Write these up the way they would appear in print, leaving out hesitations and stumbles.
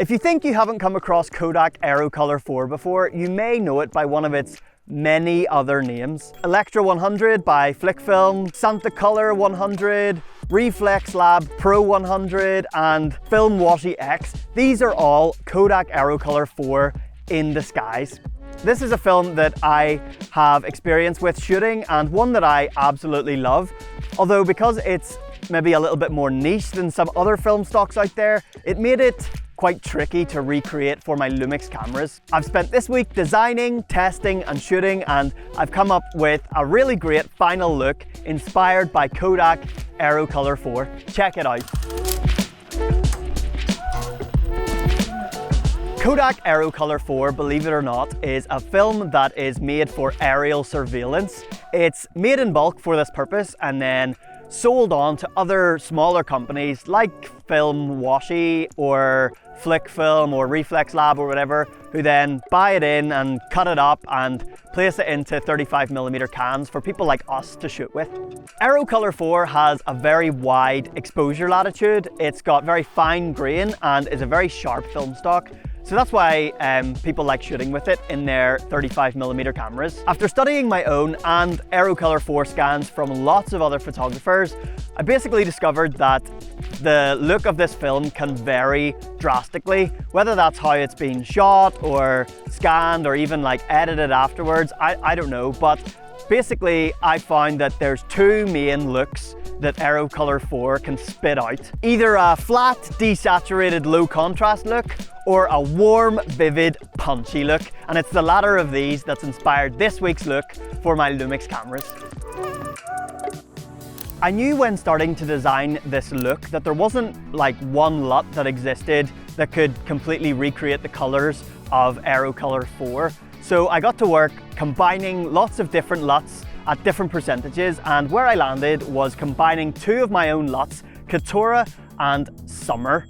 If you think you haven't come across Kodak Aerocolor IV before, you may know it by one of its many other names. Electra 100 by Flickfilm, Santa Color 100, Reflex Lab Pro 100 and Film Washi X. These are all Kodak Aerocolor IV in disguise. This is a film that I have experience with shooting and one that I absolutely love. Although because it's maybe a little bit more niche than some other film stocks out there, it made it quite tricky to recreate for my LUMIX cameras. I've spent this week designing, testing and shooting, and I've come up with a really great final look inspired by Kodak Aerocolor IV. Check it out. Kodak Aerocolor IV, believe it or not, is a film that is made for aerial surveillance. It's made in bulk for this purpose and then sold on to other smaller companies like Film Washi or Flickfilm or Reflex Lab or whatever, who then buy it in and cut it up and place it into 35mm cans for people like us to shoot with. Aerocolor IV has a very wide exposure latitude. It's got very fine grain and is a very sharp film stock. So that's why people like shooting with it in their 35mm cameras. After studying my own and Aerocolor IV scans from lots of other photographers, I basically discovered that the look of this film can vary drastically, whether that's how it's been shot or scanned or even like edited afterwards, I don't know. But basically I found that there's two main looks that Aerocolor IV can spit out. Either a flat, desaturated, low contrast look or a warm, vivid, punchy look. And it's the latter of these that's inspired this week's look for my LUMIX cameras. I knew when starting to design this look that there wasn't like one LUT that existed that could completely recreate the colors of Aerocolor IV. So I got to work combining lots of different LUTs at different percentages, and where I landed was combining two of my own LUTs, Katura and Summer,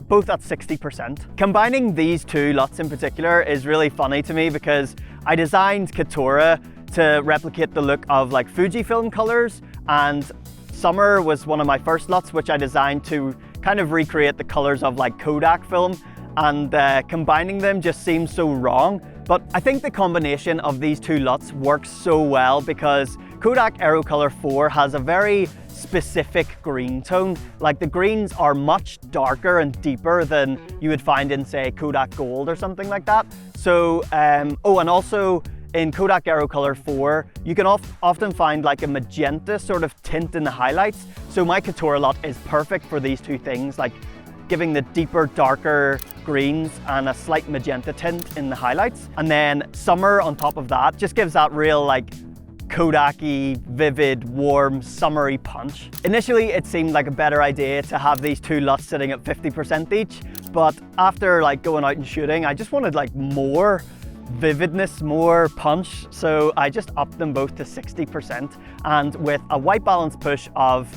both at 60%. Combining these two LUTs in particular is really funny to me because I designed Katura to replicate the look of like Fujifilm colors, and Summer was one of my first LUTs which I designed to kind of recreate the colors of like Kodak film, and combining them just seems so wrong. But I think the combination of these two LUTs works so well because Kodak Aerocolor IV has a very specific green tone. Like the greens are much darker and deeper than you would find in say Kodak Gold or something like that. So, oh, and also in Kodak Aerocolor IV, you can often find like a magenta sort of tint in the highlights. So my Katura LUT is perfect for these two things, like giving the deeper, darker greens and a slight magenta tint in the highlights. And then Summer on top of that just gives that real like Kodak-y, vivid, warm, summery punch. Initially, it seemed like a better idea to have these two LUTs sitting at 50% each, but after like going out and shooting, I just wanted like more vividness, more punch. So I just upped them both to 60%. And with a white balance push of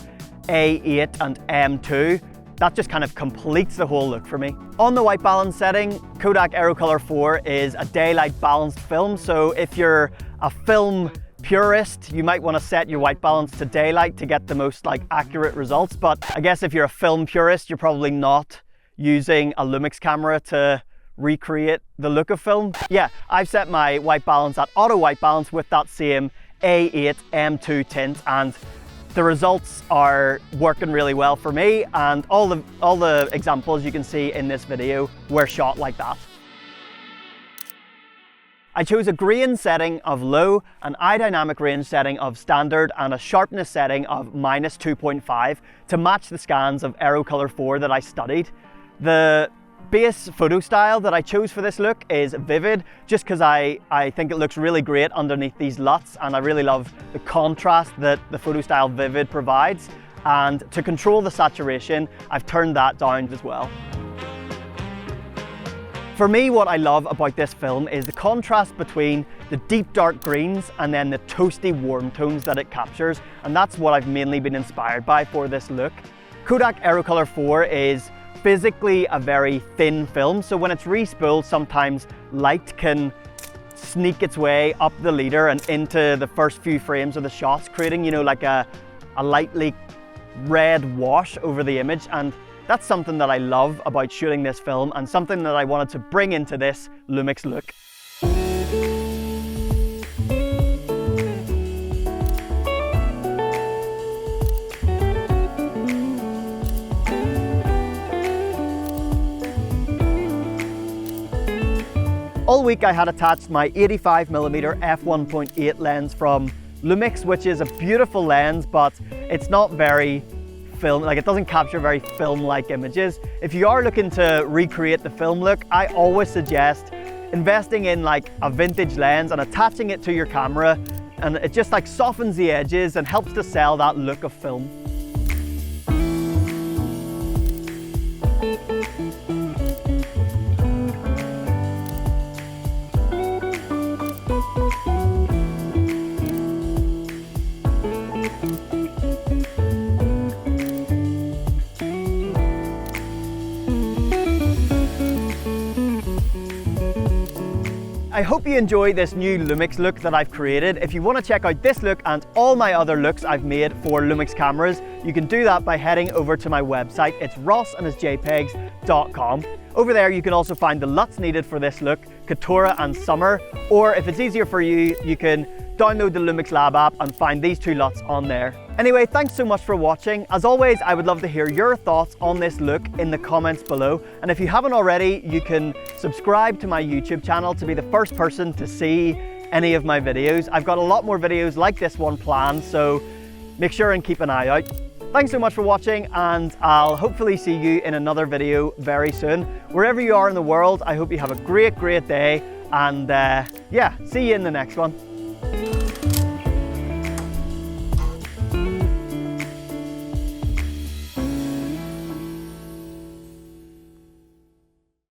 A8 and M2, that just kind of completes the whole look for me. On the white balance setting, Kodak Aerocolor IV is a daylight balanced film. So if you're a film purist, you might want to set your white balance to daylight to get the most like accurate results. But I guess if you're a film purist, you're probably not using a LUMIX camera to recreate the look of film. Yeah, I've set my white balance at auto white balance with that same A8 M2 tint, and the results are working really well for me, and all the examples you can see in this video were shot like that. I chose a grain setting of low, an eye dynamic range setting of standard, and a sharpness setting of -2.5 to match the scans of Aerocolor IV that I studied. The base photo style that I chose for this look is vivid, just because I think it looks really great underneath these LUTs, and I really love the contrast that the photo style vivid provides. And to control the saturation, I've turned that down as well. For me, what I love about this film is the contrast between the deep dark greens and then the toasty warm tones that it captures, and that's what I've mainly been inspired by for this look. Kodak Aerocolor IV is physically a very thin film, so when it's re-spooled, sometimes light can sneak its way up the leader and into the first few frames of the shots, creating, you know, like a lightly red wash over the image. And that's something that I love about shooting this film and something that I wanted to bring into this LUMIX look. All week I had attached my 85mm f1.8 lens from LUMIX, which is a beautiful lens, but it's not very it doesn't capture very film-like images. If you are looking to recreate the film look, I always suggest investing in like a vintage lens and attaching it to your camera, and it just like softens the edges and helps to sell that look of film. I hope you enjoy this new LUMIX look that I've created. If you want to check out this look and all my other looks I've made for LUMIX cameras, you can do that by heading over to my website. It's rossandhisjpegs.com. Over there you can also find the LUTs needed for this look, Katura and Summer, or if it's easier for you, you can download the LUMIX Lab app and find these two LUTs on there. Anyway, thanks so much for watching. As always, I would love to hear your thoughts on this look in the comments below. And if you haven't already, you can subscribe to my YouTube channel to be the first person to see any of my videos. I've got a lot more videos like this one planned, so make sure and keep an eye out. Thanks so much for watching, and I'll hopefully see you in another video very soon. Wherever you are in the world, I hope you have a great day, and yeah, see you in the next one.